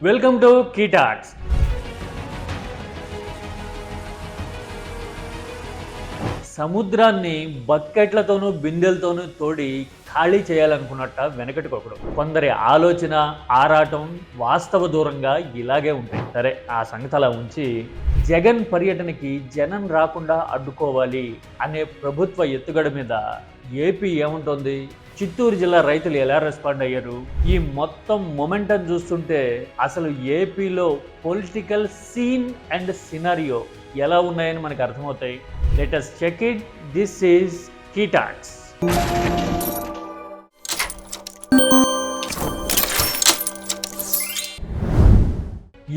Welcome to కీటాక్స్. సముద్రాన్ని బకెట్లతోనూ బిందెలతోనూ తోడి ఖాళీ చేయాలనుకున్నట్ట వెనకటికొకడు. కొందరి ఆలోచన, ఆరాటం వాస్తవ దూరంగా ఇలాగే ఉంటాయి. సరే, ఆ సంగతి అలా ఉంచి, జగన్ పర్యటనకి జనం రాకుండా అడ్డుకోవాలి అనే ప్రభుత్వ ఎత్తుగడ మీద ఏపీ ఏముంటుంది? చిత్తూరు జిల్లా రైతులు ఎలా రెస్పాండ్ అయ్యారు? ఈ మొత్తం మొమెంటం చూస్తుంటే అసలు ఏపీలో పొలిటికల్ సీన్ అండ్ సినారియో ఎలా ఉన్నాయని మనకు అర్థమవుతాయి. Let us check it. This is కీటాక్స్.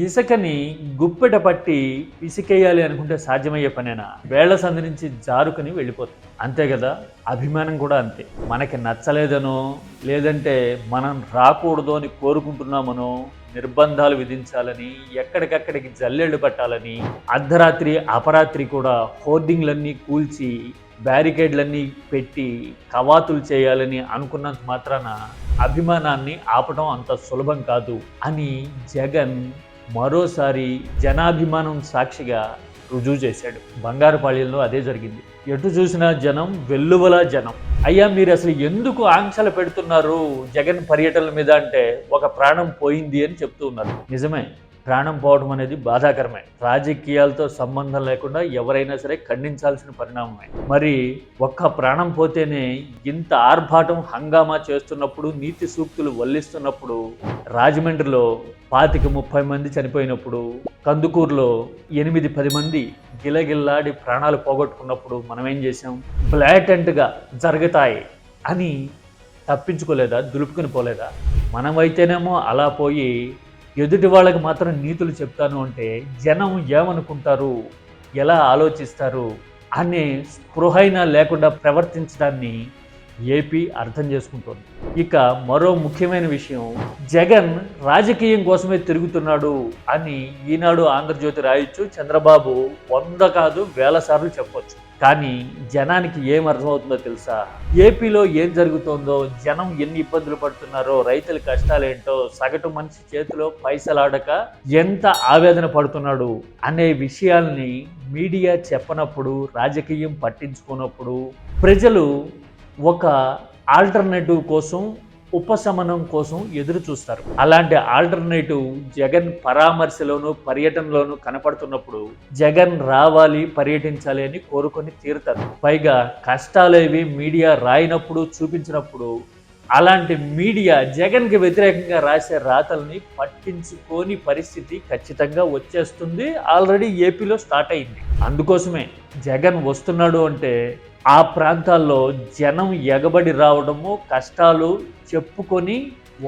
ఇసుకని గుప్పెట పట్టి పిసికేయాలి అనుకుంటే సాధ్యమయ్యే పనేనా? వేళ్ల సంది నుంచి జారుకుని వెళ్ళిపోతుంది. అంతే కదా, అభిమానం కూడా అంతే. మనకి నచ్చలేదనో, లేదంటే మనం రాకూడదు అని కోరుకుంటున్నామనో నిర్బంధాలు విధించాలని, ఎక్కడికక్కడికి జల్లెళ్ళు పట్టాలని, అర్ధరాత్రి అపరాత్రి కూడా హోర్డింగ్లన్నీ కూల్చి బ్యారికేడ్లన్నీ పెట్టి కవాతులు చేయాలని అనుకున్నంత మాత్రాన అభిమానాన్ని ఆపడం అంత సులభం కాదు అని జగన్ మరోసారి జనాభిమానం సాక్షిగా రుజువు చేశాడు. బంగారుపాళ్యంలో అదే జరిగింది. ఎటు చూసినా జనం, వెల్లువలా జనం. అయ్యా, మీరు అసలు ఎందుకు ఆంక్షలు పెడుతున్నారు జగన్ పర్యటనల మీద అంటే, ఒక ప్రాణం పోయింది అని చెప్తూ ఉన్నారు. నిజమే, ప్రాణం పోవడం అనేది బాధాకరమే. రాజకీయాలతో సంబంధం లేకుండా ఎవరైనా సరే ఖండించాల్సిన పరిణామమే. మరి ఒక్క ప్రాణం పోతేనే ఇంత ఆర్భాటం, హంగామా చేస్తున్నప్పుడు, నీతి సూక్తులు వల్లిస్తున్నప్పుడు, రాజమండ్రిలో 25-30 మంది చనిపోయినప్పుడు, కందుకూరులో 8-10 మంది గిలగిల్లాడి ప్రాణాలు పోగొట్టుకున్నప్పుడు మనం ఏం చేసాం? బ్లాటెంట్గా జరుగుతాయి అని తప్పించుకోలేదా? దులుపుకుని పోలేదా? మనమైతేనేమో అలా పోయి ఎదుటి వాళ్ళకి మాత్రం నీతులు చెప్తాను అంటే జనం ఏమనుకుంటారు, ఎలా ఆలోచిస్తారు అనే స్పృహైనా లేకుండా ప్రవర్తించడాన్ని ఏపీ అర్థం చేసుకుంటోంది. ఇక మరో ముఖ్యమైన విషయం, జగన్ రాజకీయం కోసమే తిరుగుతున్నాడు అని ఈనాడు, ఆంధ్రజ్యోతి రాయొచ్చు, చంద్రబాబు 100 కాదు 1000 సార్లు చెప్పొచ్చు. కానీ జనానికి ఏం అర్థమవుతుందో తెలుసా? ఏపీలో ఏం జరుగుతుందో, జనం ఎన్ని ఇబ్బందులు పడుతున్నారో, రైతుల కష్టాలేంటో, సగటు మనిషి చేతిలో పైసలాడక ఎంత ఆవేదన పడుతున్నాడు అనే విషయాల్ని మీడియా చెప్పనప్పుడు, రాజకీయం పట్టించుకున్నప్పుడు ప్రజలు ఒక ఆల్టర్నేటివ్ కోసం, ఉపశమనం కోసం ఎదురు చూస్తారు. అలాంటి ఆల్టర్నేటివ్ జగన్ పరామర్శలోను, పర్యటనలోను కనపడుతున్నప్పుడు జగన్ రావాలి, పర్యటించాలి అని కోరుకొని తీరుతారు. పైగా కష్టాలేవి మీడియా రాయినప్పుడు, చూపించినప్పుడు అలాంటి మీడియా జగన్కి వ్యతిరేకంగా రాసే రాతల్ని పట్టించుకోని పరిస్థితి ఖచ్చితంగా వచ్చేస్తుంది. ఆల్రెడీ ఏపీలో స్టార్ట్ అయింది. అందుకోసమే జగన్ వస్తున్నాడు అంటే ఆ ప్రాంతాల్లో జనం ఎగబడి రావడము, కష్టాలు చెప్పుకొని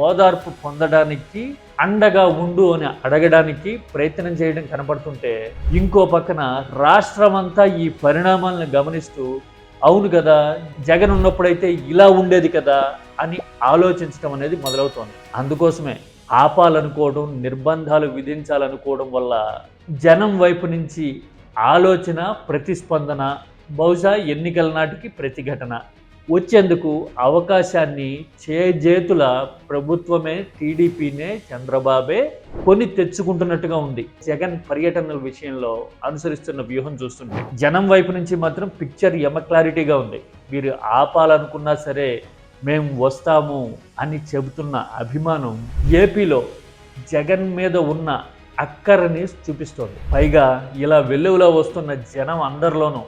ఓదార్పు పొందడానికి, అండగా ఉండు అని అడగడానికి ప్రయత్నం చేయడం కనపడుతుంటే, ఇంకో పక్కన రాష్ట్రమంతా ఈ పరిణామాలను గమనిస్తూ, అవును కదా, జగన్ ఉన్నప్పుడైతే ఇలా ఉండేది కదా అని ఆలోచించడం అనేది మొదలవుతోంది. అందుకోసమే ఆపాలనుకోవడం, నిర్బంధాలు విధించాలనుకోవడం వల్ల జనం వైపు నుంచి ఆలోచన, ప్రతిస్పందన, బహుశా ఎన్నికల నాటికి ప్రతిఘటన వచ్చేందుకు అవకాశాన్ని చేజేతుల ప్రభుత్వమే, టీడీపీనే, చంద్రబాబే కొని తెచ్చుకుంటున్నట్టుగా ఉంది. జగన్ పర్యటనల విషయంలో అనుసరిస్తున్న వ్యూహం చూస్తుంటే జనం వైపు నుంచి మాత్రం పిక్చర్ క్లారిటీగా ఉంది. మీరు ఆపాలనుకున్నా సరే మేము వస్తాము అని చెబుతున్న అభిమానం ఏపీలో జగన్ మీద ఉన్న అక్కరని చూపిస్తోంది. పైగా ఇలా వెల్లువలో వస్తున్న జనం అందరిలోనూ,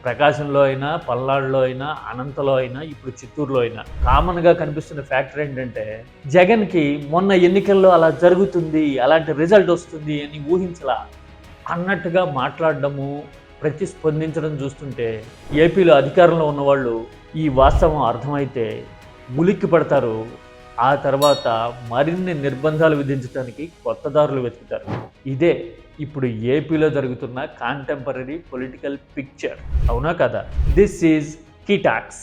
ప్రకాశంలో అయినా, పల్నాడులో అయినా, అనంతలో అయినా, ఇప్పుడు చిత్తూరులో అయినా కామన్గా కనిపిస్తున్న ఫ్యాక్టర్ ఏంటంటే, జగన్కి మొన్న ఎన్నికల్లో అలా జరుగుతుంది, అలాంటి రిజల్ట్ వస్తుంది అని ఊహించలా అన్నట్టుగా మాట్లాడడము, ప్రతిస్పందించడం చూస్తుంటే ఏపీలో అధికారంలో ఉన్నవాళ్ళు ఈ వాస్తవం అర్థమైతే ఉలిక్కి పడతారు. ఆ తర్వాత మరిన్ని నిర్బంధాలు విధించడానికి కొత్త దారులు వెతుకుతారు. ఇదే ఇప్పుడు ఏపీలో జరుగుతున్న కాంటెంపరీ పొలిటికల్ పిక్చర్. అవునా కదా? This is కీటాక్స్.